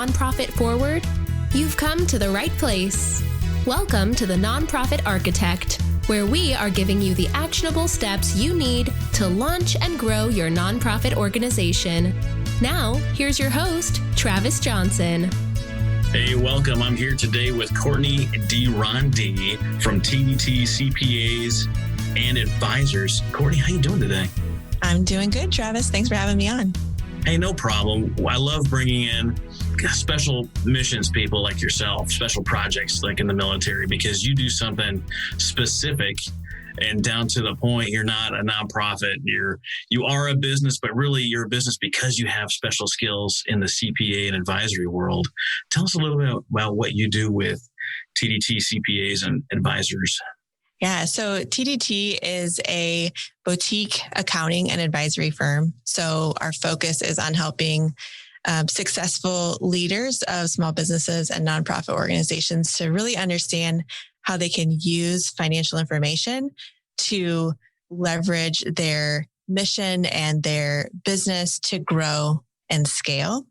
nonprofit forward? You've come to the right place. Welcome to the Nonprofit Architect, where we are giving you the actionable steps you need to launch and grow your nonprofit organization. Now, here's your host, Travis Johnson. Hey, welcome. I'm here today with Courtney DeRonde from TDT CPAs and Advisors. Courtney, how you doing today? I'm doing good, Travis. Thanks for having me on. Hey, no problem. I love bringing in special missions people like yourself, special projects like in the military, because you do something specific and down to the point. You're not a nonprofit. You are a business, but really you're a business because you have special skills in the CPA and advisory world. Tell us a little bit about what you do with TDT CPAs and Advisors. Yeah, so TDT is a boutique accounting and advisory firm. So our focus is on helping successful leaders of small businesses and nonprofit organizations to really understand how they can use financial information to leverage their mission and their business to grow and scale.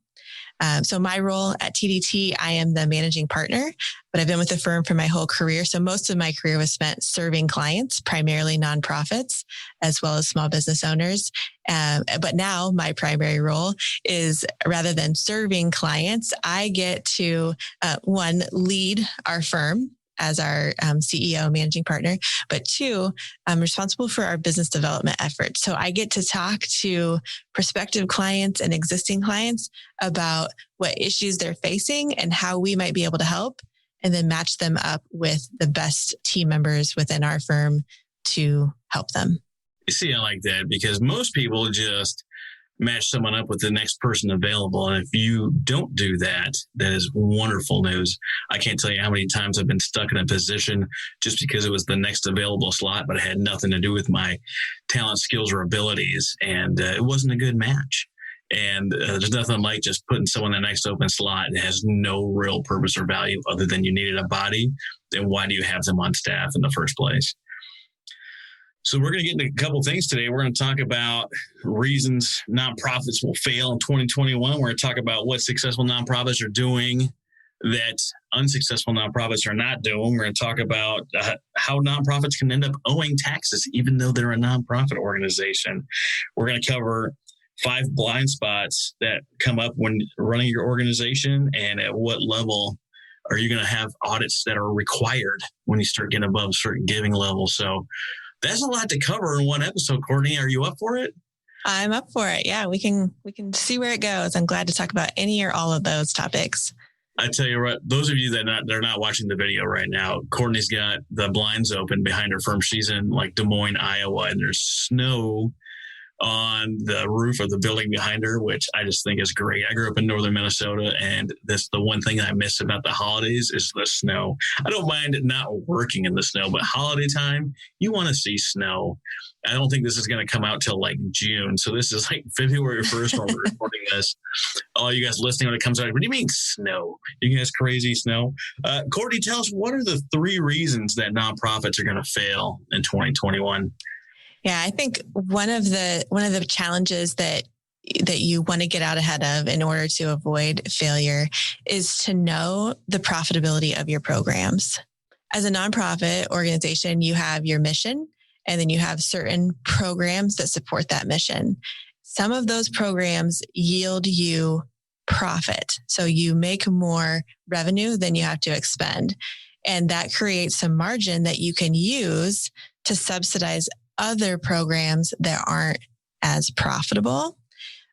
So my role at TDT, I am the managing partner, but I've been with the firm for my whole career. So most of my career was spent serving clients, primarily nonprofits, as well as small business owners. But now my primary role is, rather than serving clients, I get to, lead our firm as our CEO, managing partner, but two, I'm responsible for our business development efforts. So I get to talk to prospective clients and existing clients about what issues they're facing and how we might be able to help, and then match them up with the best team members within our firm to help them. You see, I like that because most people just match someone up with the next person available. And if you don't do that, that is wonderful news. I can't tell you how many times I've been stuck in a position just because it was the next available slot, but it had nothing to do with my talent, skills, or abilities. And it wasn't a good match. And there's nothing like just putting someone in the next open slot. It has no real purpose or value other than you needed a body. Then why do you have them on staff in the first place? So we're going to get into a couple things today. We're going to talk about reasons nonprofits will fail in 2021. We're going to talk about what successful nonprofits are doing that unsuccessful nonprofits are not doing. We're going to talk about how nonprofits can end up owing taxes, even though they're a nonprofit organization. We're going to cover 5 blind spots that come up when running your organization, and at what level are you going to have audits that are required when you start getting above certain giving levels. So that's a lot to cover in one episode. Courtney, are you up for it? I'm up for it. Yeah, we can see where it goes. I'm glad to talk about any or all of those topics. I tell you what, those of you that are not watching the video right now, Courtney's got the blinds open behind her firm. She's in like Des Moines, Iowa, and there's snow on the roof of the building behind her, which I just think is great. I grew up in northern Minnesota, and that's the one thing I miss about the holidays is the snow. I don't mind not working in the snow, but holiday time, you want to see snow. I don't think this is going to come out till like June. So this is like February 1st when we're recording this. All you guys listening when it comes out, what do you mean snow? You guys crazy snow? Courtney, tell us, what are the 3 reasons that nonprofits are going to fail in 2021? Yeah, I think one of the challenges that you want to get out ahead of in order to avoid failure is to know the profitability of your programs. As a nonprofit organization, you have your mission, and then you have certain programs that support that mission. Some of those programs yield you profit. So you make more revenue than you have to expend. And that creates some margin that you can use to subsidize other programs that aren't as profitable.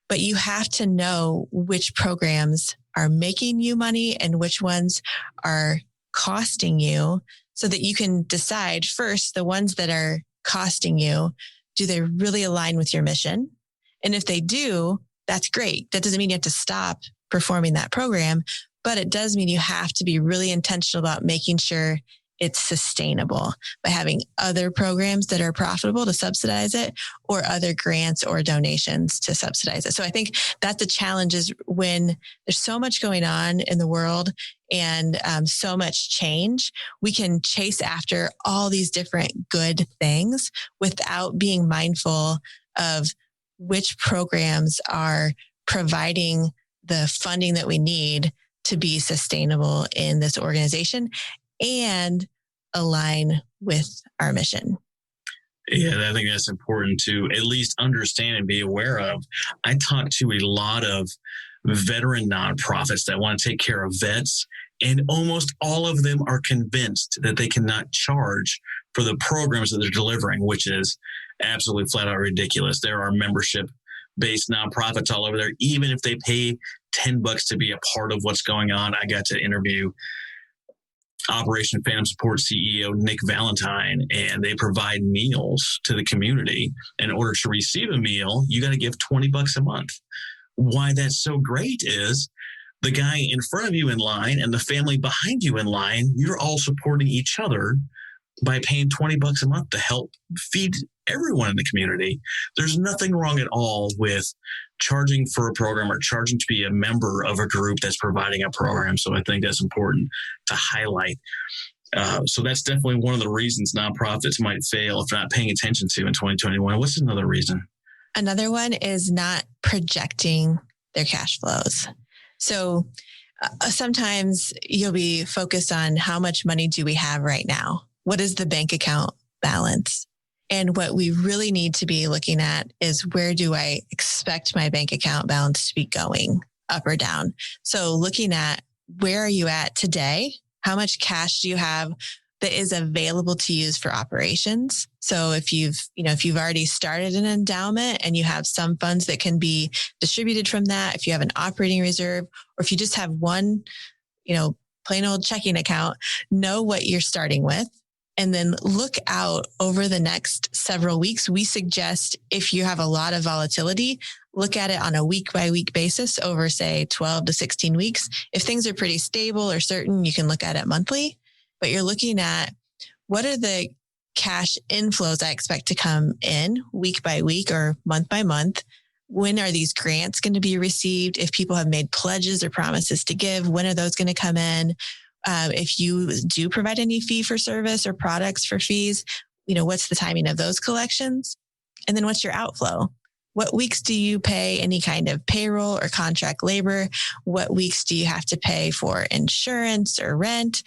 But you have to know which programs are making you money and which ones are costing you, so that you can decide first, the ones that are costing you, do they really align with your mission? And if they do, that's great. That doesn't mean you have to stop performing that program, but it does mean you have to be really intentional about making sure it's sustainable by having other programs that are profitable to subsidize it, or other grants or donations to subsidize it. So I think that's the challenge, is when there's so much going on in the world and so much change, we can chase after all these different good things without being mindful of which programs are providing the funding that we need to be sustainable in this organization and align with our mission. Yeah, I think that's important to at least understand and be aware of. I talk to a lot of veteran nonprofits that want to take care of vets, and almost all of them are convinced that they cannot charge for the programs that they're delivering, which is absolutely flat out ridiculous. There are membership-based nonprofits all over there, even if they pay $10 to be a part of what's going on. I got to interview Operation Phantom Support CEO Nick Valentine, and they provide meals to the community. In order to receive a meal, you got to give $20 a month. Why that's so great is the guy in front of you in line and the family behind you in line, you're all supporting each other by paying $20 a month to help feed everyone in the community. There's nothing wrong at all with charging for a program or charging to be a member of a group that's providing a program. So I think that's important to highlight. So that's definitely one of the reasons nonprofits might fail if not paying attention to in 2021. What's another reason? Another one is not projecting their cash flows. So sometimes you'll be focused on how much money do we have right now? What is the bank account balance? And what we really need to be looking at is, where do I expect my bank account balance to be going, up or down? So looking at, where are you at today? How much cash do you have that is available to use for operations? So if you've already started an endowment and you have some funds that can be distributed from that, if you have an operating reserve, or if you just have one, plain old checking account, know what you're starting with. And then look out over the next several weeks. We suggest, if you have a lot of volatility, look at it on a week by week basis over, say, 12 to 16 weeks. If things are pretty stable or certain, you can look at it monthly. But you're looking at, what are the cash inflows I expect to come in week by week or month by month? When are these grants going to be received? If people have made pledges or promises to give, when are those going to come in? If you do provide any fee for service or products for fees, what's the timing of those collections? And then what's your outflow? What weeks do you pay any kind of payroll or contract labor? What weeks do you have to pay for insurance or rent?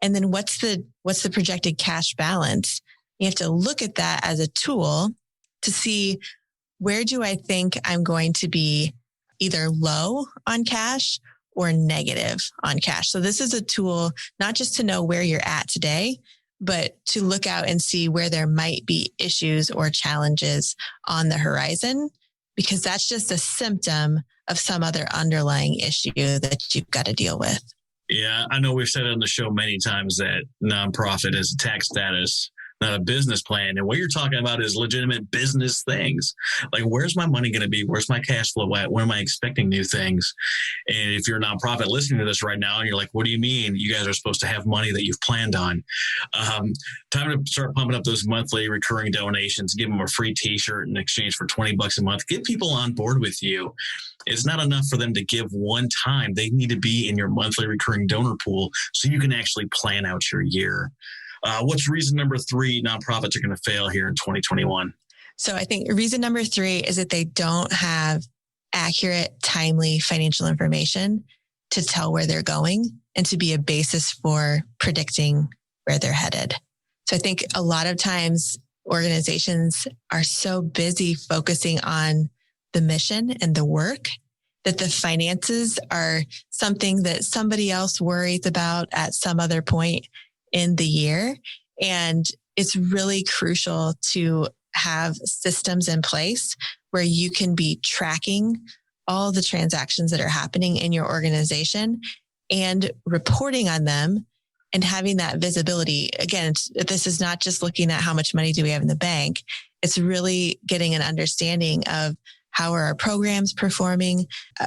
And then what's the projected cash balance? You have to look at that as a tool to see, where do I think I'm going to be either low on cash or negative on cash. So this is a tool not just to know where you're at today, but to look out and see where there might be issues or challenges on the horizon, because that's just a symptom of some other underlying issue that you've got to deal with. Yeah, I know we've said it on the show many times that nonprofit is a tax status, not a business plan. And what you're talking about is legitimate business things. Like, where's my money going to be? Where's my cash flow at? When am I expecting new things? And if you're a nonprofit listening to this right now and you're like, what do you mean you guys are supposed to have money that you've planned on? Time to start pumping up those monthly recurring donations. Give them a free t-shirt in exchange for $20 a month. Get people on board with you. It's not enough for them to give one time. They need to be in your monthly recurring donor pool so you can actually plan out your year. What's reason number 3 nonprofits are going to fail here in 2021? So I think reason number 3 is that they don't have accurate, timely financial information to tell where they're going and to be a basis for predicting where they're headed. So I think a lot of times organizations are so busy focusing on the mission and the work that the finances are something that somebody else worries about at some other point in the year. And it's really crucial to have systems in place where you can be tracking all the transactions that are happening in your organization and reporting on them and having that visibility. Again, this is not just looking at how much money do we have in the bank. It's really getting an understanding of, how are our programs performing?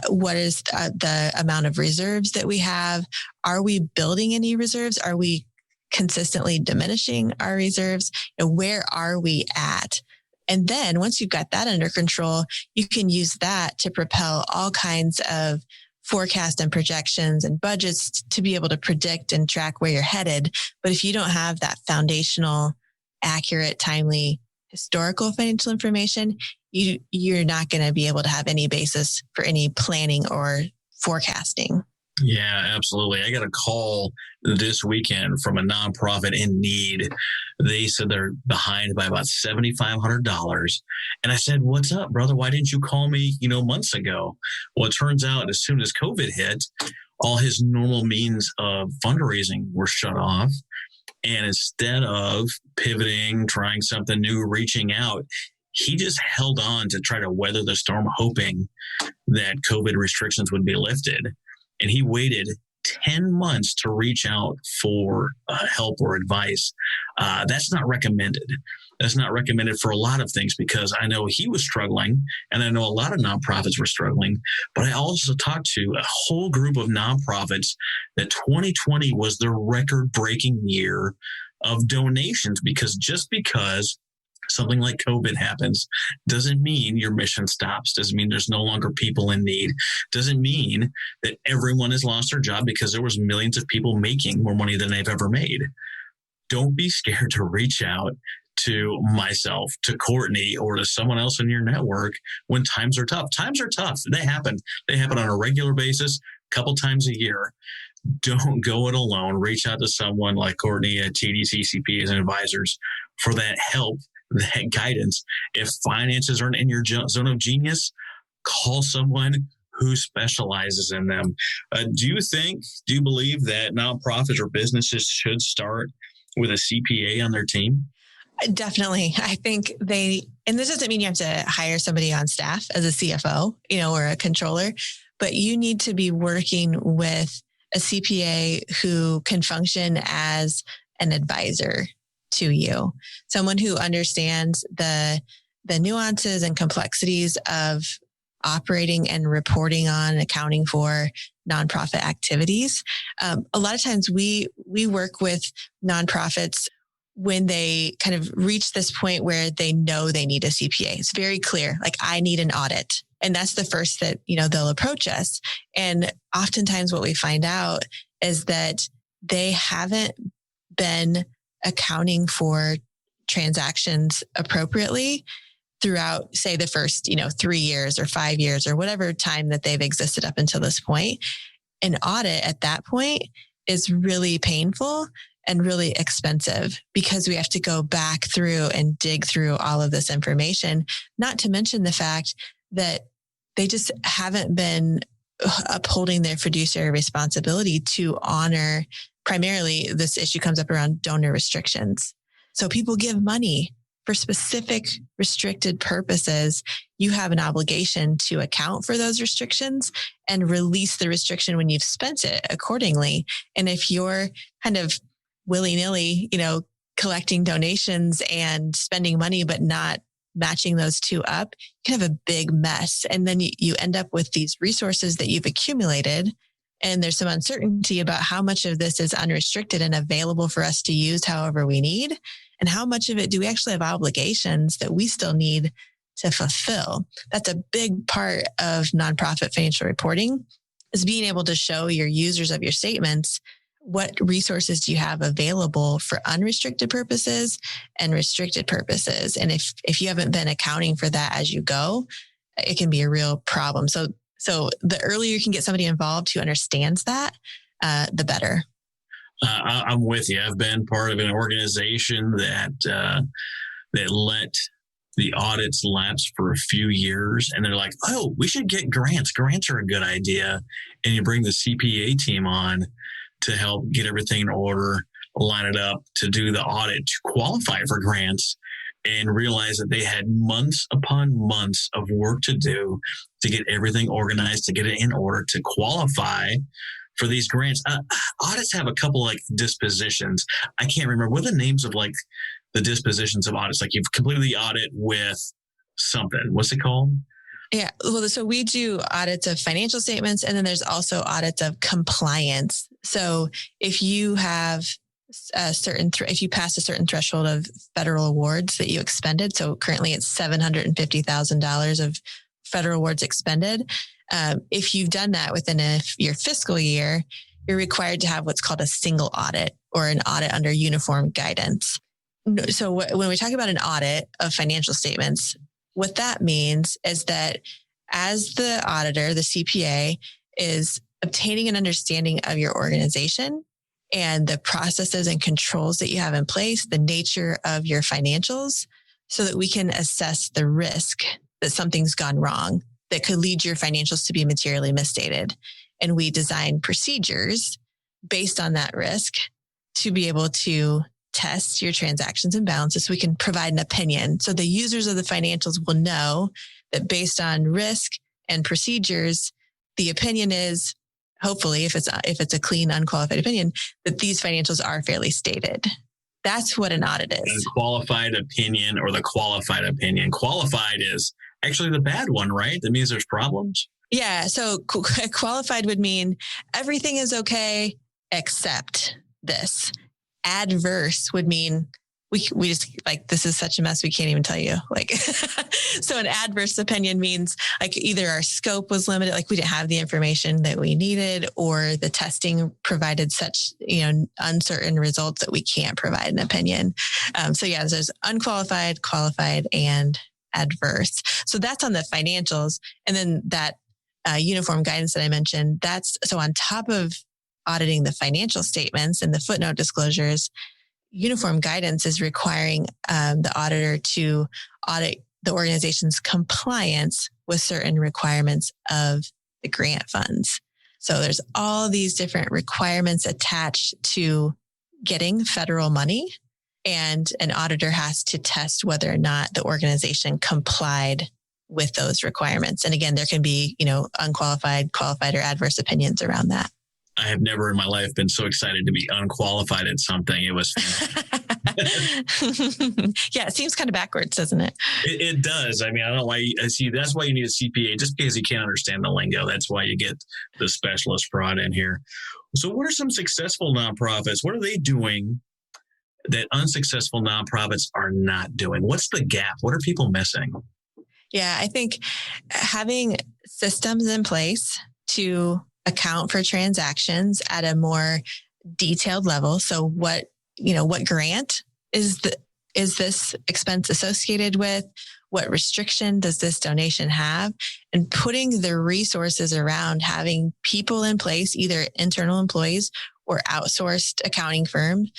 What is the amount of reserves that we have? Are we building any reserves? Are we consistently diminishing our reserves? Where are we at? And then once you've got that under control, you can use that to propel all kinds of forecast and projections and budgets to be able to predict and track where you're headed. But if you don't have that foundational, accurate, timely, historical financial information, you're not going to be able to have any basis for any planning or forecasting. Yeah, absolutely. I got a call this weekend from a nonprofit in need. They said they're behind by about $7,500. And I said, "What's up, brother? Why didn't you call me, months ago?" Well, it turns out as soon as COVID hit, all his normal means of fundraising were shut off. And instead of pivoting, trying something new, reaching out, he just held on to try to weather the storm, hoping that COVID restrictions would be lifted. And he waited 10 months to reach out for help or advice. That's not recommended. That's not recommended for a lot of things, because I know he was struggling, and I know a lot of nonprofits were struggling. But I also talked to a whole group of nonprofits that 2020 was the record-breaking year of donations, because just because something like COVID happens doesn't mean your mission stops, doesn't mean there's no longer people in need, doesn't mean that everyone has lost their job, because there was millions of people making more money than they've ever made. Don't be scared to reach out to myself, to Courtney, or to someone else in your network when times are tough. Times are tough. They happen. They happen on a regular basis, a couple times a year. Don't go it alone. Reach out to someone like Courtney at TDC, CPAs, and advisors for that help, that guidance. If finances aren't in your zone of genius, call someone who specializes in them. Do you believe that nonprofits or businesses should start with a CPA on their team? Definitely. I think and this doesn't mean you have to hire somebody on staff as a CFO, or a controller, but you need to be working with a CPA who can function as an advisor to you, someone who understands the nuances and complexities of operating and reporting on and accounting for nonprofit activities. A lot of times we work with nonprofits when they kind of reach this point where they know they need a CPA. It's very clear, like, I need an audit. And that's the first that, they'll approach us. And oftentimes what we find out is that they haven't been accounting for transactions appropriately throughout, say, the first, 3 years or 5 years or whatever time that they've existed up until this point. An audit at that point is really painful and really expensive, because we have to go back through and dig through all of this information, not to mention the fact that they just haven't been upholding their fiduciary responsibility to honor. Primarily, this issue comes up around donor restrictions. So people give money for specific restricted purposes. You have an obligation to account for those restrictions and release the restriction when you've spent it accordingly. And if you're kind of willy-nilly, collecting donations and spending money, but not matching those two up, you can have a big mess. And then you end up with these resources that you've accumulated, and there's some uncertainty about how much of this is unrestricted and available for us to use however we need, and how much of it do we actually have obligations that we still need to fulfill. That's a big part of nonprofit financial reporting, is being able to show your users of your statements what resources do you have available for unrestricted purposes and restricted purposes. And if you haven't been accounting for that as you go, it can be a real problem. So the earlier you can get somebody involved who understands that, the better. I'm with you. I've been part of an organization that let the audits lapse for a few years, and they're like, "Oh, we should get grants. Grants are a good idea." And you bring the CPA team on to help get everything in order, line it up to do the audit, to qualify for grants, and realize that they had months upon months of work to do to get everything organized, to get it in order, to qualify for these grants. Audits have a couple dispositions. I can't remember what are the names of the dispositions of audits. Like, you've completed the audit with something. What's it called? Yeah. Well, so we do audits of financial statements, and then there's also audits of compliance. So if you have if you pass a certain threshold of federal awards that you expended, so currently it's $750,000 of federal awards expended. If you've done that within your fiscal year, you're required to have what's called a single audit, or an audit under uniform guidance. So when we talk about an audit of financial statements, what that means is that as the auditor, the CPA is obtaining an understanding of your organization and the processes and controls that you have in place, the nature of your financials, so that we can assess the risk that something's gone wrong that could lead your financials to be materially misstated. And we design procedures based on that risk to be able to test your transactions and balances so we can provide an opinion. So the users of the financials will know that based on risk and procedures, the opinion is, hopefully, if it's a clean, unqualified opinion, that these financials are fairly stated. That's what an audit is. The qualified opinion or the qualified opinion. Qualified is actually the bad one, right? That means there's problems. Yeah. So qualified would mean everything is okay except this. Adverse would mean we just like, this is such a mess, we can't even tell you. Like, so an adverse opinion means like either our scope was limited, like we didn't have the information that we needed, or the testing provided such, uncertain results that we can't provide an opinion. So yeah, there's unqualified, qualified, and adverse. So that's on the financials. And then that uniform guidance that I mentioned, that's so on top of auditing the financial statements and the footnote disclosures, uniform guidance is requiring the auditor to audit the organization's compliance with certain requirements of the grant funds. So there's all these different requirements attached to getting federal money, and an auditor has to test whether or not the organization complied with those requirements. And again, there can be, unqualified, qualified, or adverse opinions around that. I have never in my life been so excited to be unqualified at something. It was yeah, it seems kind of backwards, doesn't it? It does. I mean, I don't know why. That's why you need a CPA, just because you can't understand the lingo. That's why you get the specialist brought in here. So what are some successful nonprofits? What are they doing that unsuccessful nonprofits are not doing? What's the gap? What are people missing? Yeah, I think having systems in place to account for transactions at a more detailed level. So what grant is this expense associated with? What restriction does this donation have? And putting the resources around having people in place, either internal employees or outsourced accounting firms,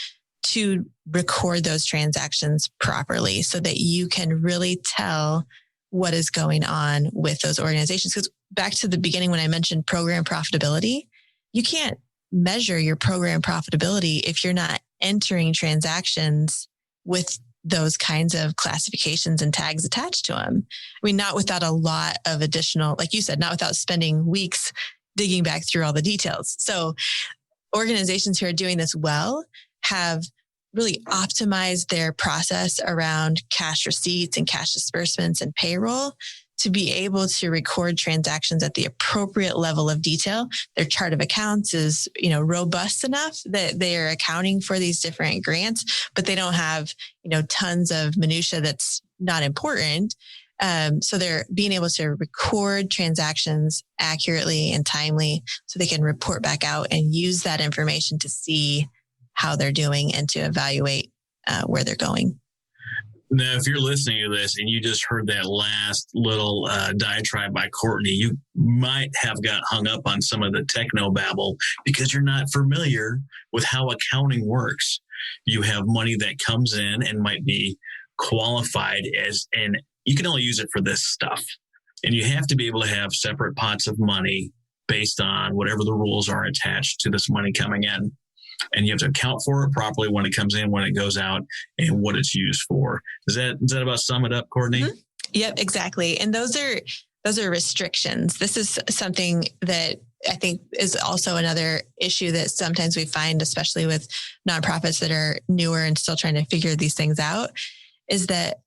to record those transactions properly so that you can really tell what is going on with those organizations. Because back to the beginning when I mentioned program profitability, you can't measure your program profitability if you're not entering transactions with those kinds of classifications and tags attached to them. I mean, not without a lot of additional, like you said, not without spending weeks digging back through all the details. So organizations who are doing this well have really optimized their process around cash receipts and cash disbursements and payroll to be able to record transactions at the appropriate level of detail. Their chart of accounts is, robust enough that they are accounting for these different grants, but they don't have, tons of minutia that's not important. So they're being able to record transactions accurately and timely so they can report back out and use that information to see how they're doing and to evaluate where they're going. Now, if you're listening to this and you just heard that last little diatribe by Courtney, you might have got hung up on some of the technobabble because you're not familiar with how accounting works. You have money that comes in and might be qualified and you can only use it for this stuff. And you have to be able to have separate pots of money based on whatever the rules are attached to this money coming in. And you have to account for it properly when it comes in, when it goes out, and what it's used for. Does that about sum it up, Courtney? Mm-hmm. Yep, exactly. And those are restrictions. This is something that I think is also another issue that sometimes we find, especially with nonprofits that are newer and still trying to figure these things out, is that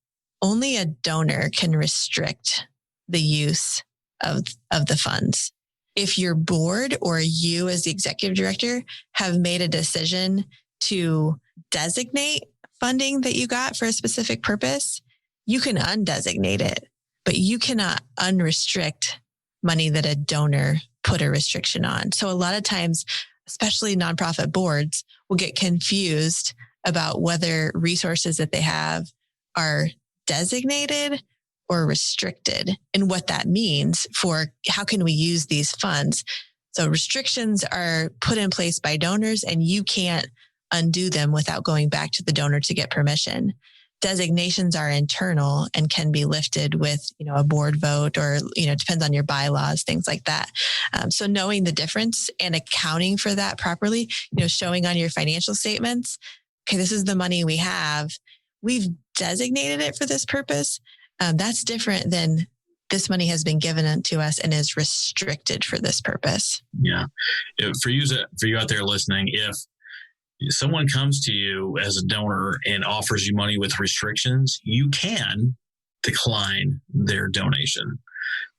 only a donor can restrict the use of the funds. If your board or you as the executive director have made a decision to designate funding that you got for a specific purpose, you can undesignate it, but you cannot unrestrict money that a donor put a restriction on. So a lot of times, especially nonprofit boards, will get confused about whether resources that they have are designated or restricted and what that means for how can we use these funds. So restrictions are put in place by donors, and you can't undo them without going back to the donor to get permission. Designations are internal and can be lifted with, a board vote, or, depends on your bylaws, things like that. So knowing the difference and accounting for that properly, showing on your financial statements, okay, this is the money we have. We've designated it for this purpose. That's different than this money has been given to us and is restricted for this purpose. Yeah. For you out there listening, if someone comes to you as a donor and offers you money with restrictions, you can decline their donation.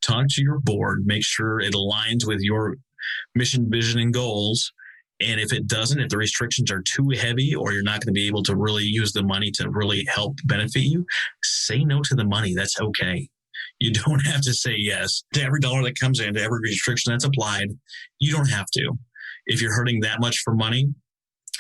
Talk to your board, make sure it aligns with your mission, vision, and goals. And if it doesn't, if the restrictions are too heavy, or you're not going to be able to really use the money to really help benefit you, say no to the money. That's okay. You don't have to say yes to every dollar that comes in, to every restriction that's applied. You don't have to. If you're hurting that much for money,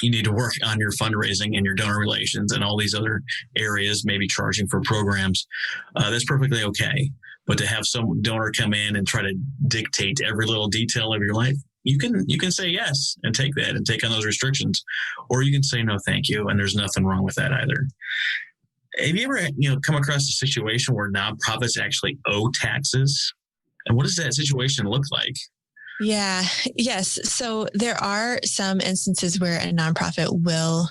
you need to work on your fundraising and your donor relations and all these other areas, maybe charging for programs. That's perfectly okay. But to have some donor come in and try to dictate every little detail of your life, you can say yes and take that and take on those restrictions, or you can say no, thank you. And there's nothing wrong with that either. Have you ever, come across a situation where nonprofits actually owe taxes? And what does that situation look like? Yeah. Yes. So there are some instances where a nonprofit will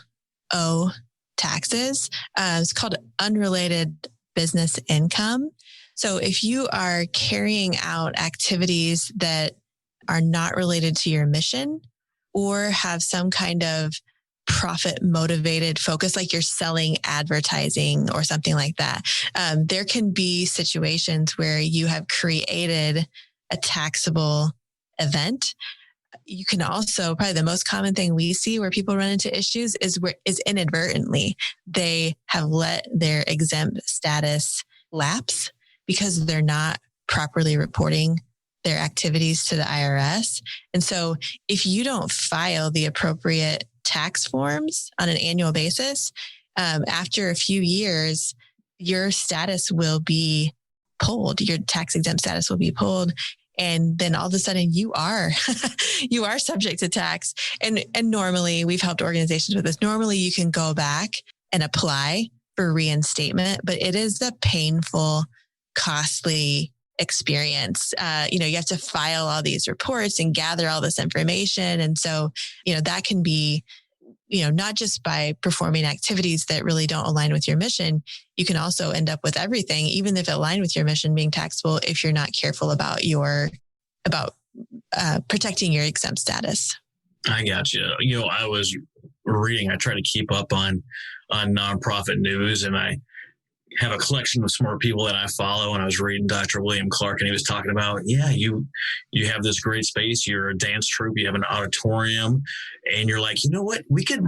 owe taxes. It's called unrelated business income. So if you are carrying out activities that are not related to your mission, or have some kind of profit motivated focus, like you're selling advertising or something like that, there can be situations where you have created a taxable event. You can also, probably the most common thing we see where people run into issues is inadvertently they have let their exempt status lapse because they're not properly reporting their activities to the IRS. And so if you don't file the appropriate tax forms on an annual basis, after a few years, your status will be pulled. Your tax exempt status will be pulled. And then all of a sudden you are subject to tax. And normally, we've helped organizations with this. Normally you can go back and apply for reinstatement, but it is a painful, costly experience. You have to file all these reports and gather all this information. And so, that can be, not just by performing activities that really don't align with your mission, you can also end up with everything, even if it aligned with your mission, being taxable if you're not careful about protecting your exempt status. I got you. I was reading, I try to keep up on nonprofit news, and I have a collection of smart people that I follow. And I was reading Dr. William Clark, and he was talking about, you have this great space. You're a dance troupe. You have an auditorium, and you're like, you know what? We could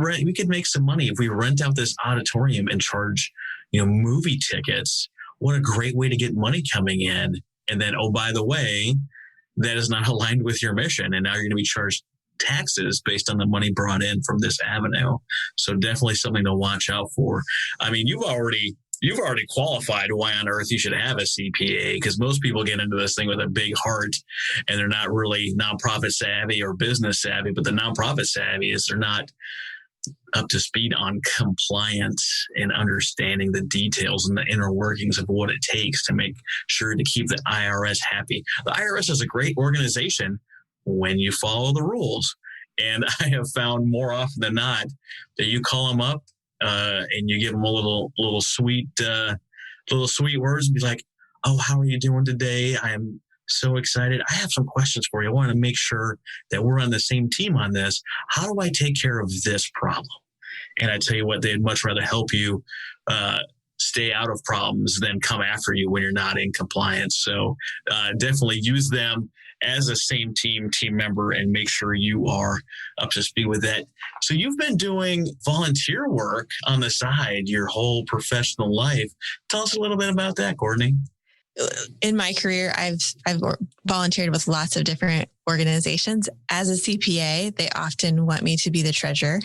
make some money if we rent out this auditorium and charge, movie tickets. What a great way to get money coming in. And then, oh, by the way, that is not aligned with your mission. And now you're going to be charged taxes based on the money brought in from this avenue. So definitely something to watch out for. I mean, you've already qualified why on earth you should have a CPA, because most people get into this thing with a big heart and they're not really nonprofit savvy or business savvy, but the nonprofit savvy is they're not up to speed on compliance and understanding the details and the inner workings of what it takes to make sure to keep the IRS happy. The IRS is a great organization when you follow the rules. And I have found more often than not that you call them up, and you give them a little sweet words and be like, "Oh, how are you doing today? I am so excited. I have some questions for you. I want to make sure that we're on the same team on this. How do I take care of this problem?" And I tell you what, they'd much rather help you stay out of problems than come after you when you're not in compliance. So definitely use them as a same team member and make sure you are up to speed with that. So you've been doing volunteer work on the side your whole professional life. Tell us a little bit about that, Courtney. In my career, I've volunteered with lots of different organizations. As a CPA, they often want me to be the treasurer,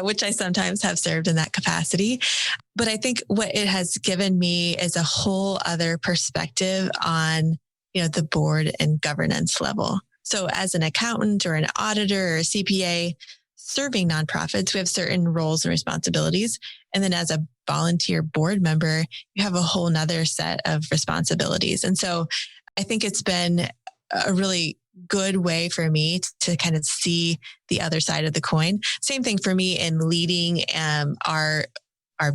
which I sometimes have served in that capacity. But I think what it has given me is a whole other perspective on the board and governance level. So as an accountant or an auditor or a CPA serving nonprofits, we have certain roles and responsibilities. And then as a volunteer board member, you have a whole nother set of responsibilities. And so I think it's been a really good way for me to kind of see the other side of the coin. Same thing for me in leading our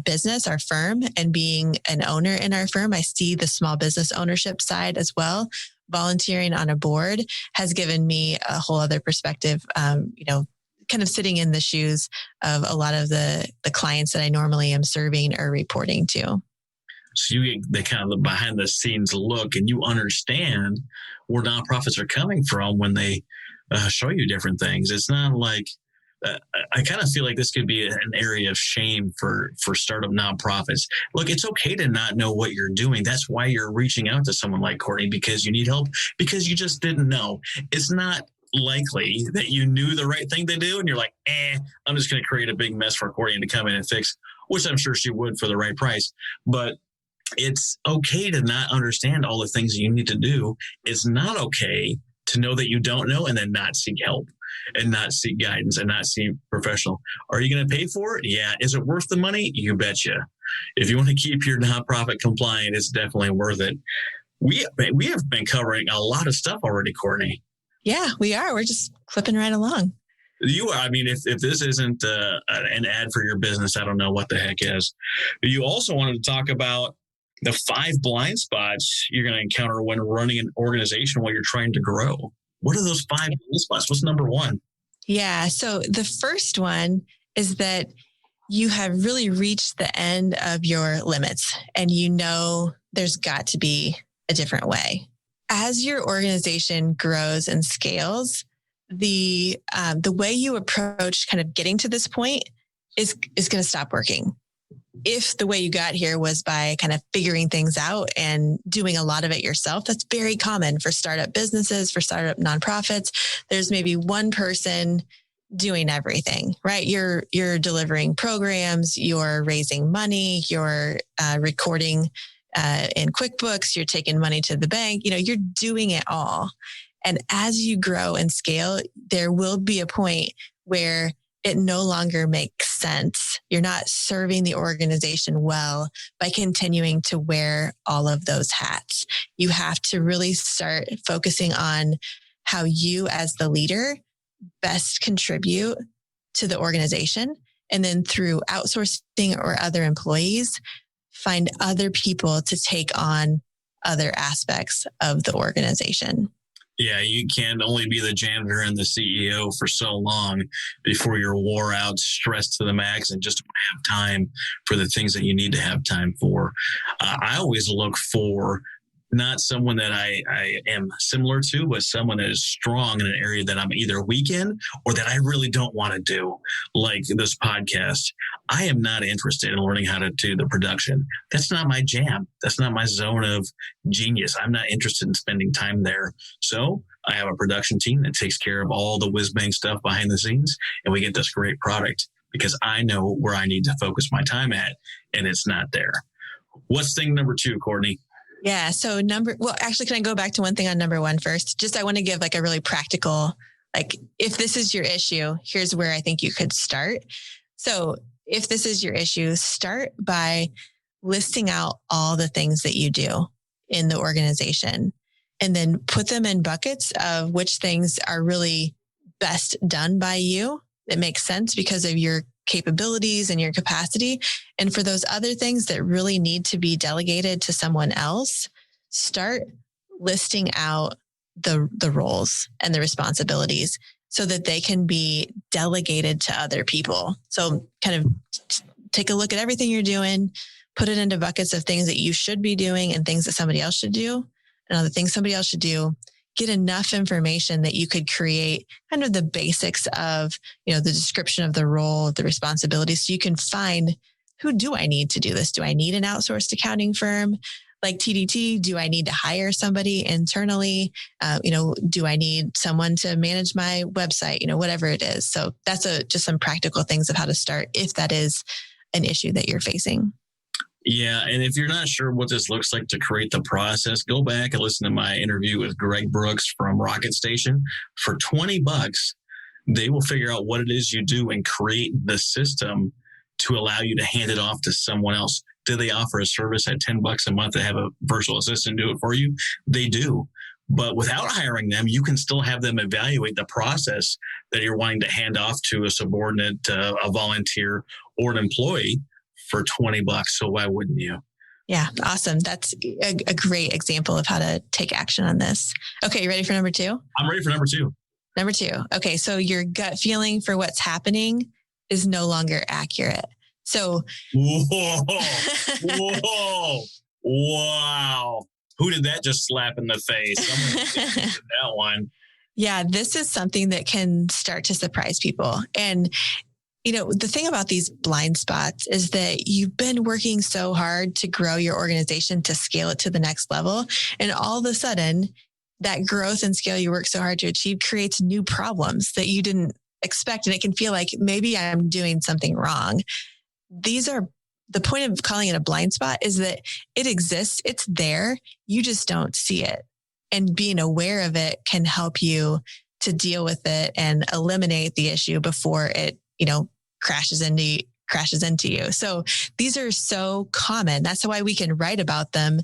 business, our firm, and being an owner in our firm. I see the small business ownership side as well. Volunteering on a board has given me a whole other perspective, kind of sitting in the shoes of a lot of the clients that I normally am serving or reporting to. So you get the kind of the behind the scenes look, and you understand where nonprofits are coming from when they show you different things. It's not like, I kind of feel like this could be an area of shame for startup nonprofits. Look, it's okay to not know what you're doing. That's why you're reaching out to someone like Courtney, because you need help, because you just didn't know. It's not likely that you knew the right thing to do and you're like, I'm just going to create a big mess for Courtney to come in and fix, which I'm sure she would for the right price. But it's okay to not understand all the things you need to do. It's not okay to know that you don't know and then not seek help and not seek guidance and not seek professional. Are you going to pay for it? Yeah. Is it worth the money? You betcha. If you want to keep your nonprofit compliant, it's definitely worth it. We have been covering a lot of stuff already, Courtney. Yeah, we are. We're just clipping right along. You are. I mean, if this isn't an ad for your business, I don't know what the heck is. You also wanted to talk about the 5 blind spots you're going to encounter when running an organization while you're trying to grow. What are those 5 blind spots? What's number 1? Yeah. So the first one is that you have really reached the end of your limits and you know there's got to be a different way. As your organization grows and scales, the way you approach kind of getting to this point is going to stop working. If the way you got here was by kind of figuring things out and doing a lot of it yourself, that's very common for startup businesses, for startup nonprofits. There's maybe one person doing everything, right? You're delivering programs, you're raising money, you're recording in QuickBooks, you're taking money to the bank, you're doing it all. And as you grow and scale, there will be a point where it no longer makes sense. You're not serving the organization well by continuing to wear all of those hats. You have to really start focusing on how you as the leader best contribute to the organization. And then through outsourcing or other employees, find other people to take on other aspects of the organization. Yeah, you can't only be the janitor and the CEO for so long before you're wore out, stressed to the max, and just don't have time for the things that you need to have time for. I always look for not someone that I am similar to, but someone that is strong in an area that I'm either weak in or that I really don't want to do, like this podcast. I am not interested in learning how to do the production. That's not my jam. That's not my zone of genius. I'm not interested in spending time there. So I have a production team that takes care of all the whiz-bang stuff behind the scenes, and we get this great product because I know where I need to focus my time at, and it's not there. What's thing number 2, Courtney? Yeah. So actually, can I go back to one thing on number 1 first? Just, I want to give like a really practical, like if this is your issue, here's where I think you could start. So if this is your issue, start by listing out all the things that you do in the organization and then put them in buckets of which things are really best done by you. It makes sense because of your capabilities and your capacity. And for those other things that really need to be delegated to someone else, start listing out the roles and the responsibilities so that they can be delegated to other people. So kind of take a look at everything you're doing, put it into buckets of things that you should be doing and things that somebody else should do and other things somebody else should do. Get enough information that you could create kind of the basics of, the description of the role, the responsibilities. So you can find, who do I need to do this? Do I need an outsourced accounting firm like TDT? Do I need to hire somebody internally? Do I need someone to manage my website? Whatever it is. So that's just some practical things of how to start if that is an issue that you're facing. Yeah. And if you're not sure what this looks like to create the process, go back and listen to my interview with Greg Brooks from Rocket Station. For $20, they will figure out what it is you do and create the system to allow you to hand it off to someone else. Do they offer a service at $10 a month to have a virtual assistant do it for you? They do. But without hiring them, you can still have them evaluate the process that you're wanting to hand off to a subordinate, a volunteer, or an employee for $20. So why wouldn't you? Yeah, awesome. That's a great example of how to take action on this. Okay, you ready for number 2? I'm ready for number 2. Number 2. Okay, so your gut feeling for what's happening is no longer accurate. So, whoa, wow. Who did that just slap in the face? Someone did that one. Yeah, this is something that can start to surprise people. And, the thing about these blind spots is that you've been working so hard to grow your organization to scale it to the next level. And all of a sudden, that growth and scale you work so hard to achieve creates new problems that you didn't expect. And it can feel like maybe I'm doing something wrong. The point of calling it a blind spot is that it exists. It's there. You just don't see it. And being aware of it can help you to deal with it and eliminate the issue before it, crashes into you. So these are so common. That's why we can write about them.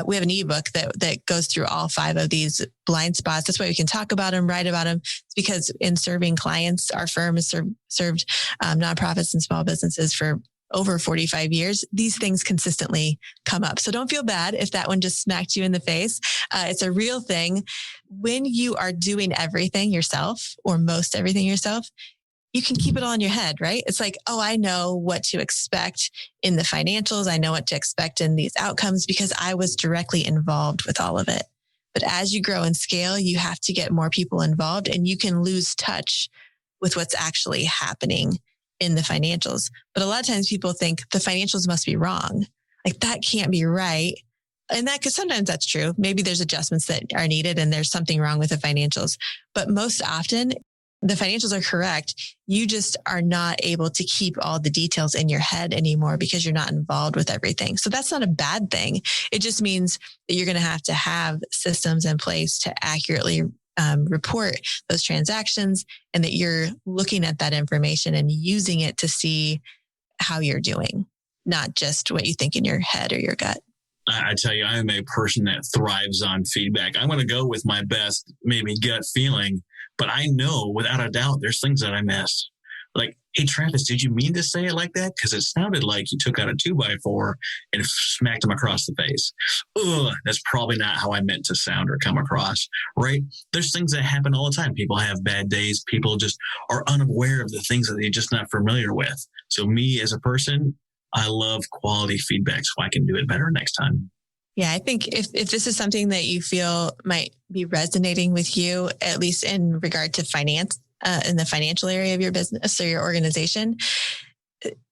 We have an ebook that goes through all 5 of these blind spots. That's why we can talk about them, write about them. It's because in serving clients, our firm has served nonprofits and small businesses for over 45 years. These things consistently come up. So don't feel bad if that one just smacked you in the face. It's a real thing. When you are doing everything yourself or most everything yourself, you can keep it all in your head, right? It's like, oh, I know what to expect in the financials. I know what to expect in these outcomes because I was directly involved with all of it. But as you grow and scale, you have to get more people involved and you can lose touch with what's actually happening in the financials. But a lot of times people think the financials must be wrong. Like that can't be right. And because sometimes that's true. Maybe there's adjustments that are needed and there's something wrong with the financials. But most often the financials are correct. You just are not able to keep all the details in your head anymore because you're not involved with everything. So that's not a bad thing. It just means that you're going to have systems in place to accurately report those transactions and that you're looking at that information and using it to see how you're doing, not just what you think in your head or your gut. I tell you, I am a person that thrives on feedback. I'm going to go with my best, maybe gut feeling, but I know without a doubt, there's things that I missed. Like, hey, Travis, did you mean to say it like that? Because it sounded like you took out a 2x4 and smacked him across the face. Ugh, that's probably not how I meant to sound or come across, right? There's things that happen all the time. People have bad days. People just are unaware of the things that they're just not familiar with. So me as a person, I love quality feedback so I can do it better next time. Yeah, I think if this is something that you feel might be resonating with you, at least in regard to finance, in the financial area of your business or your organization,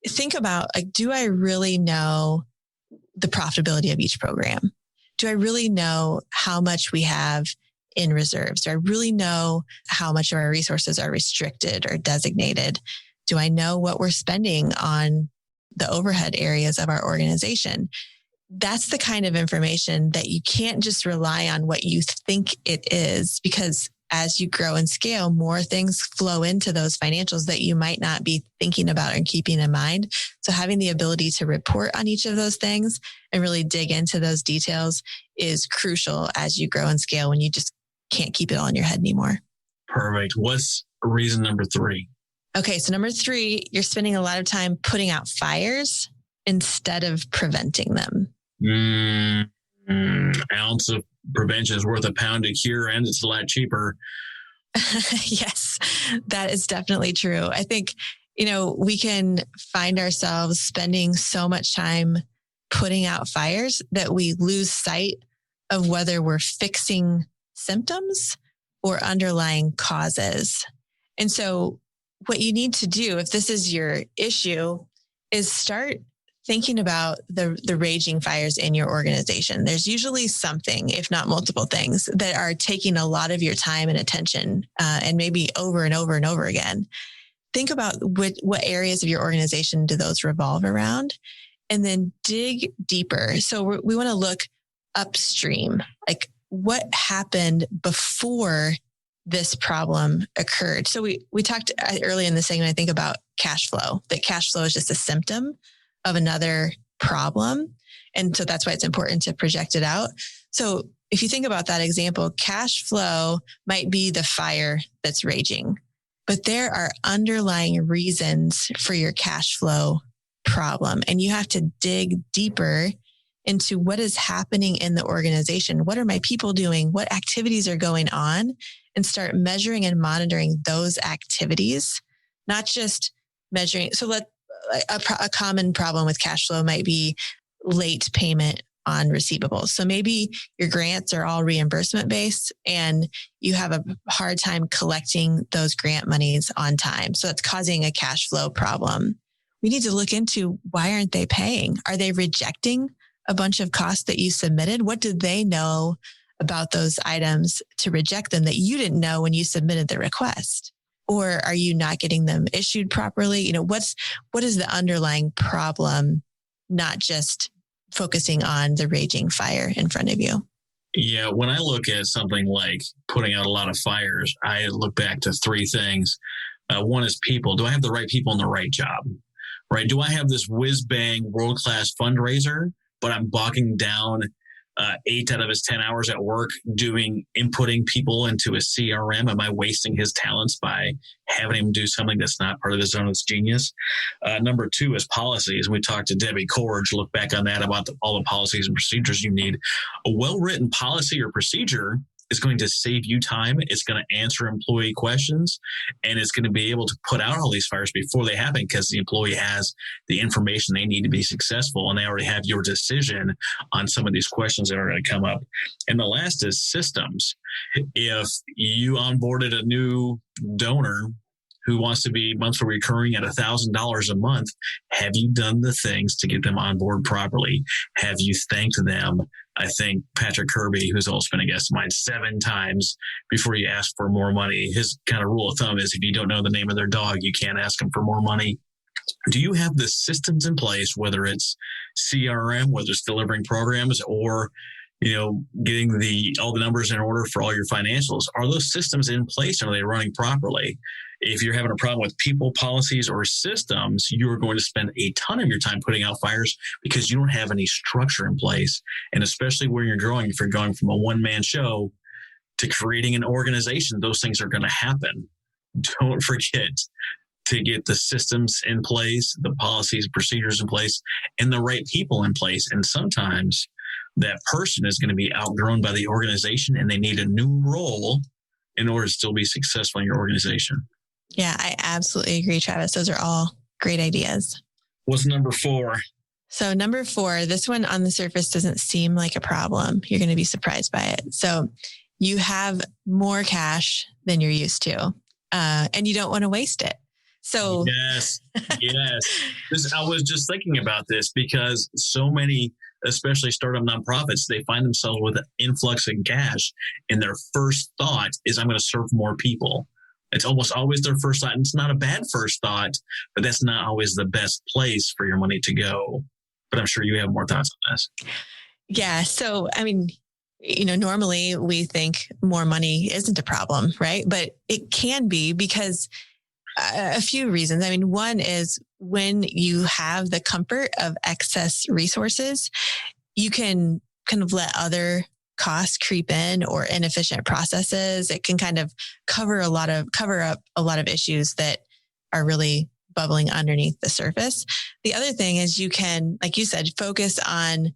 think about, like, do I really know the profitability of each program? Do I really know how much we have in reserves? Do I really know how much of our resources are restricted or designated? Do I know what we're spending on the overhead areas of our organization? That's the kind of information that you can't just rely on what you think it is, because as you grow and scale, more things flow into those financials that you might not be thinking about and keeping in mind. So having the ability to report on each of those things and really dig into those details is crucial as you grow and scale, when you just can't keep it all in your head anymore. Perfect. What's reason number 3? Okay, so number 3, you're spending a lot of time putting out fires instead of preventing them. Ounce of prevention is worth a pound of cure, and it's a lot cheaper. Yes, that is definitely true. I think, we can find ourselves spending so much time putting out fires that we lose sight of whether we're fixing symptoms or underlying causes. And so what you need to do, if this is your issue, is start thinking about the raging fires in your organization. There's usually something, if not multiple things, that are taking a lot of your time and attention, and maybe over and over and over again. Think about what areas of your organization do those revolve around, and then dig deeper. So we want to look upstream, like what happened before this problem occurred. So we talked early in the segment, I think, about cash flow, that cash flow is just a symptom of another problem. And so that's why it's important to project it out. So if you think about that example, cash flow might be the fire that's raging, but there are underlying reasons for your cash flow problem. And you have to dig deeper into what is happening in the organization. What are my people doing? What activities are going on? And start measuring and monitoring those activities, not just measuring. So a common problem with cash flow might be late payment on receivables. So maybe your grants are all reimbursement based and you have a hard time collecting those grant monies on time. So it's causing a cash flow problem. We need to look into, why aren't they paying? Are they rejecting a bunch of costs that you submitted? What did they know about those items to reject them that you didn't know when you submitted the request? Or are you not getting them issued properly? What is the underlying problem, not just focusing on the raging fire in front of you? Yeah, when I look at something like putting out a lot of fires, I look back to three things. One is people. Do I have the right people in the right job? Right? Do I have this whiz-bang world-class fundraiser, but I'm bogging down 8 out of his 10 hours at work inputting people into a CRM? Am I wasting his talents by having him do something that's not part of his own genius? Number 2 is policies. We talked to Debbie Corge, look back on that, about all the policies and procedures you need. A well-written policy or procedure is going to save you time. It's going to answer employee questions, and it's going to be able to put out all these fires before they happen, because the employee has the information they need to be successful, and they already have your decision on some of these questions that are going to come up. And the last is systems. If you onboarded a new donor who wants to be monthly recurring at $1,000 a month, have you done the things to get them on board properly? Have you thanked them? I think Patrick Kirby, who's also been a guest of mine, 7 times before you ask for more money. His kind of rule of thumb is, if you don't know the name of their dog, you can't ask them for more money. Do you have the systems in place, whether it's CRM, whether it's delivering programs, or getting all the numbers in order for all your financials? Are those systems in place, and are they running properly? If you're having a problem with people, policies, or systems, you're going to spend a ton of your time putting out fires because you don't have any structure in place. And especially when you're growing, if you're going from a one-man show to creating an organization, those things are going to happen. Don't forget to get the systems in place, the policies, procedures in place, and the right people in place. And sometimes that person is going to be outgrown by the organization, and they need a new role in order to still be successful in your organization. Yeah, I absolutely agree, Travis. Those are all great ideas. What's number 4? So number 4, this one on the surface doesn't seem like a problem. You're going to be surprised by it. So you have more cash than you're used to, and you don't want to waste it. So yes. I was just thinking about this, because so many, especially startup nonprofits, they find themselves with an influx in cash, and their first thought is, I'm going to serve more people. It's almost always their first thought. And it's not a bad first thought, but that's not always the best place for your money to go. But I'm sure you have more thoughts on this. Yeah. So, normally we think more money isn't a problem, right? But it can be, because a few reasons. One is, when you have the comfort of excess resources, you can kind of let other costs creep in, or inefficient processes. It can kind of cover up a lot of issues that are really bubbling underneath the surface. The other thing is, you can, like you said, focus on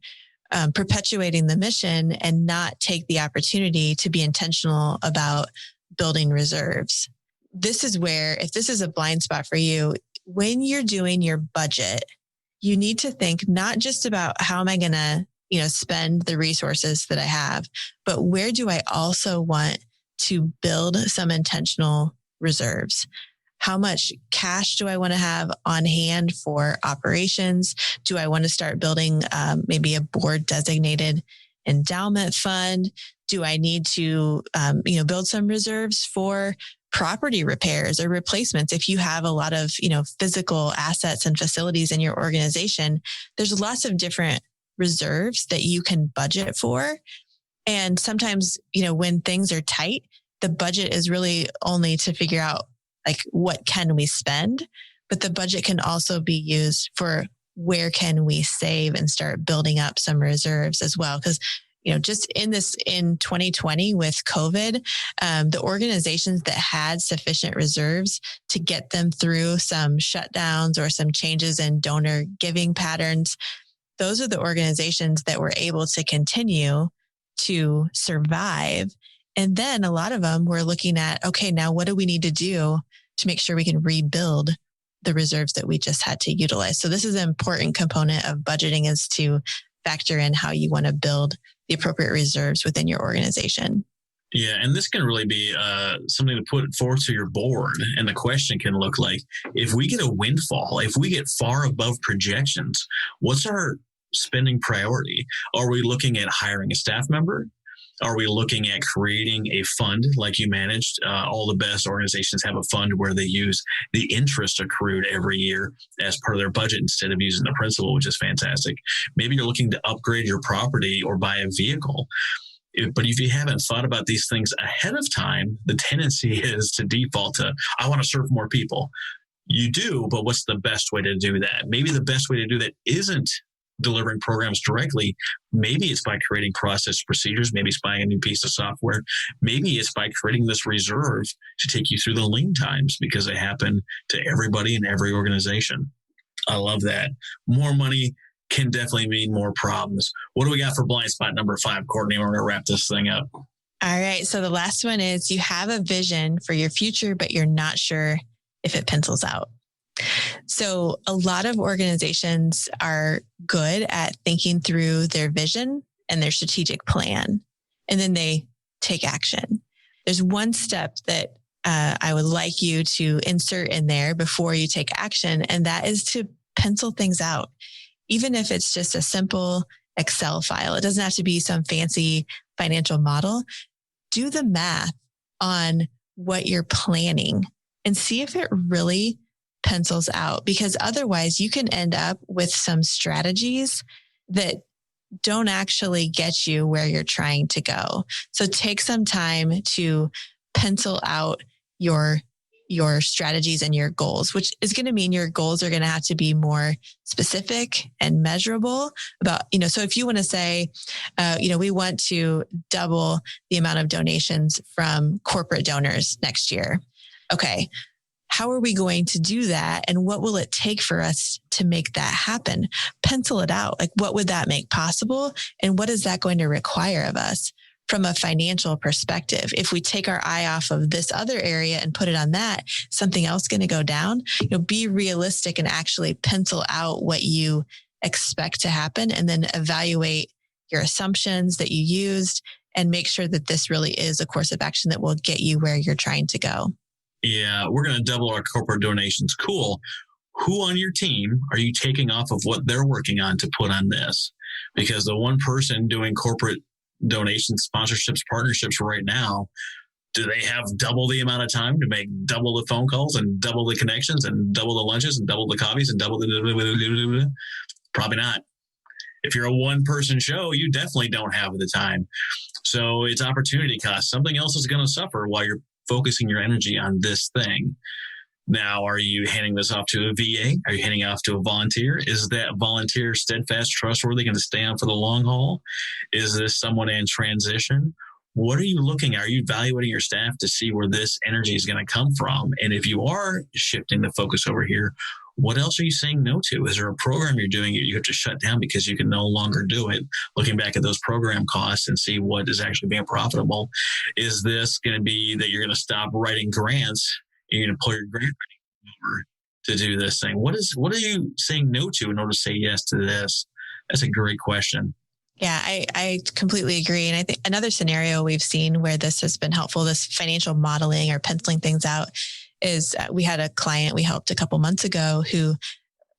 perpetuating the mission and not take the opportunity to be intentional about building reserves. This is where, if this is a blind spot for you, when you're doing your budget, you need to think not just about how am I going to spend the resources that I have, but where do I also want to build some intentional reserves? How much cash do I want to have on hand for operations? Do I want to start building maybe a board designated endowment fund? Do I need to, build some reserves for property repairs or replacements. If you have a lot of, physical assets and facilities in your organization, there's lots of different reserves that you can budget for. And sometimes, when things are tight, the budget is really only to figure out like, what can we spend? But the budget can also be used for where can we save and start building up some reserves as well. Because just in 2020 with COVID, the organizations that had sufficient reserves to get them through some shutdowns or some changes in donor giving patterns, those are the organizations that were able to continue to survive. And then a lot of them were looking at, okay, now what do we need to do to make sure we can rebuild the reserves that we just had to utilize? So this is an important component of budgeting, is to factor in how you want to build the appropriate reserves within your organization. Yeah, and this can really be something to put forth to your board. And the question can look like, if we get a windfall, if we get far above projections, what's our spending priority? Are we looking at hiring a staff member? Are we looking at creating a fund like you managed? All the best organizations have a fund where they use the interest accrued every year as part of their budget instead of using the principal, which is fantastic. Maybe you're looking to upgrade your property or buy a vehicle. But if you haven't thought about these things ahead of time, the tendency is to default to, I want to serve more people. You do, but what's the best way to do that? Maybe the best way to do that isn't delivering programs directly. Maybe it's by creating process procedures. Maybe it's buying a new piece of software. Maybe it's by creating this reserve to take you through the lean times, because they happen to everybody in every organization. I love that. More money can definitely mean more problems. What do we got for blind spot number 5, Courtney? We're going to wrap this thing up. All right. So the last one is, you have a vision for your future, but you're not sure if it pencils out. So a lot of organizations are good at thinking through their vision and their strategic plan, and then they take action. There's one step that I would like you to insert in there before you take action, and that is to pencil things out. Even if it's just a simple Excel file, it doesn't have to be some fancy financial model. Do the math on what you're planning and see if it really pencils out, because otherwise you can end up with some strategies that don't actually get you where you're trying to go. So take some time to pencil out your strategies and your goals, which is going to mean your goals are going to have to be more specific and measurable about, so if you want to say, we want to double the amount of donations from corporate donors next year. Okay. How are we going to do that? And what will it take for us to make that happen? Pencil it out. Like, what would that make possible? And what is that going to require of us from a financial perspective? If we take our eye off of this other area and put it on that, something else going to go down. Be realistic and actually pencil out what you expect to happen, and then evaluate your assumptions that you used and make sure that this really is a course of action that will get you where you're trying to go. Yeah, we're going to double our corporate donations. Cool. Who on your team are you taking off of what they're working on to put on this? Because the one person doing corporate donations, sponsorships, partnerships right now, do they have double the amount of time to make double the phone calls and double the connections and double the lunches and double the coffees and double the... Probably not. If you're a one-person show, you definitely don't have the time. So it's opportunity cost. Something else is going to suffer while you're focusing your energy on this thing. Now, are you handing this off to a VA? Are you handing it off to a volunteer? Is that volunteer steadfast, trustworthy, going to stay on for the long haul? Is this someone in transition? What are you looking at? Are you evaluating your staff to see where this energy is going to come from? And if you are shifting the focus over here, what else are you saying no to? Is there a program you're doing you have to shut down because you can no longer do it? Looking back at those program costs and see what is actually being profitable. Is this going to be that you're going to stop writing grants and you're going to pull your grant writing over to do this thing? What are you saying no to in order to say yes to this? That's a great question. Yeah, I completely agree. And I think another scenario we've seen where this has been helpful, this financial modeling or penciling things out, is we had a client we helped a couple months ago who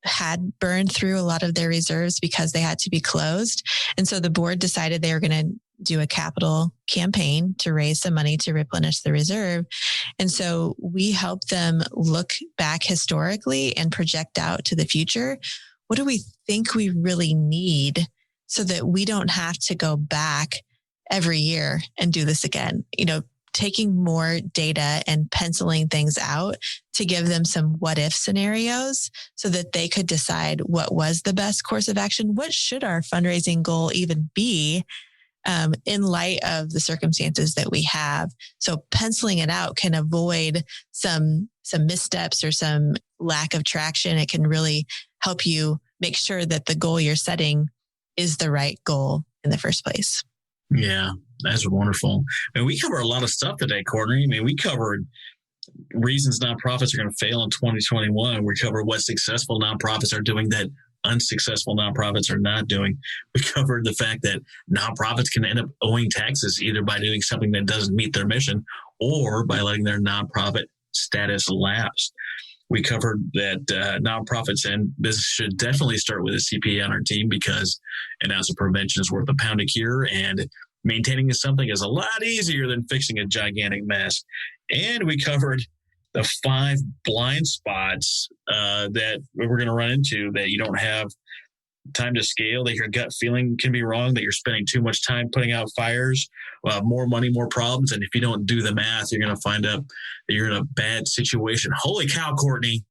had burned through a lot of their reserves because they had to be closed. And so the board decided they were going to do a capital campaign to raise some money to replenish the reserve. And so we help them look back historically and project out to the future. What do we think we really need so that we don't have to go back every year and do this again? Taking more data and penciling things out to give them some what if scenarios so that they could decide what was the best course of action. What should our fundraising goal even be in light of the circumstances that we have? So penciling it out can avoid some missteps or some lack of traction. It can really help you make sure that the goal you're setting is the right goal in the first place. Yeah, that's wonderful. And we cover a lot of stuff today, Courtney. We covered reasons nonprofits are going to fail in 2021. We covered what successful nonprofits are doing that unsuccessful nonprofits are not doing. We covered the fact that nonprofits can end up owing taxes either by doing something that doesn't meet their mission or by letting their nonprofit status lapse. We covered that nonprofits and business should definitely start with a CPA on our team because an ounce of prevention is worth a pound of cure, and maintaining something is a lot easier than fixing a gigantic mess. And we covered the 5 blind spots that we're going to run into that you don't have time to scale, that your gut feeling can be wrong, that you're spending too much time putting out fires, more money, more problems. And if you don't do the math, you're going to find out that you're in a bad situation. Holy cow, Courtney,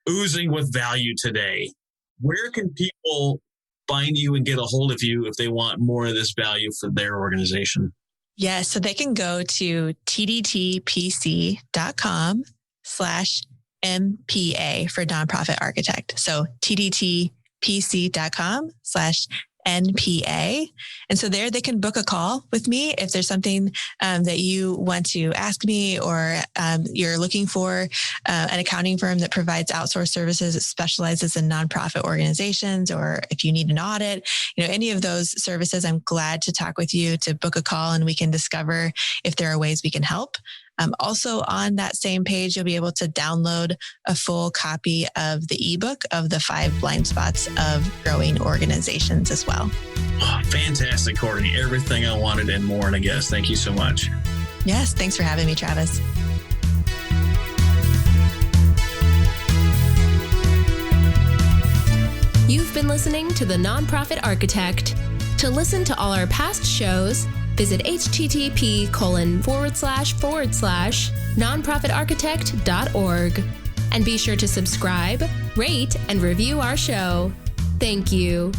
oozing with value today. Where can people find you and get a hold of you if they want more of this value for their organization? Yeah, so they can go to tdtpc.com/MPA for Nonprofit Architect. So tdtpc.com/NPA. And so there they can book a call with me if there's something that you want to ask me, or you're looking for an accounting firm that provides outsourced services that specializes in nonprofit organizations, or if you need an audit, any of those services, I'm glad to talk with you, to book a call and we can discover if there are ways we can help. Also on that same page, you'll be able to download a full copy of the ebook of the 5 blind spots of growing organizations as well. Oh, fantastic, Courtney. Everything I wanted and more, and I guess. Thank you so much. Yes. Thanks for having me, Travis. You've been listening to The Nonprofit Architect. To listen to all our past shows, visit http://nonprofitarchitect.org. And be sure to subscribe, rate, and review our show. Thank you.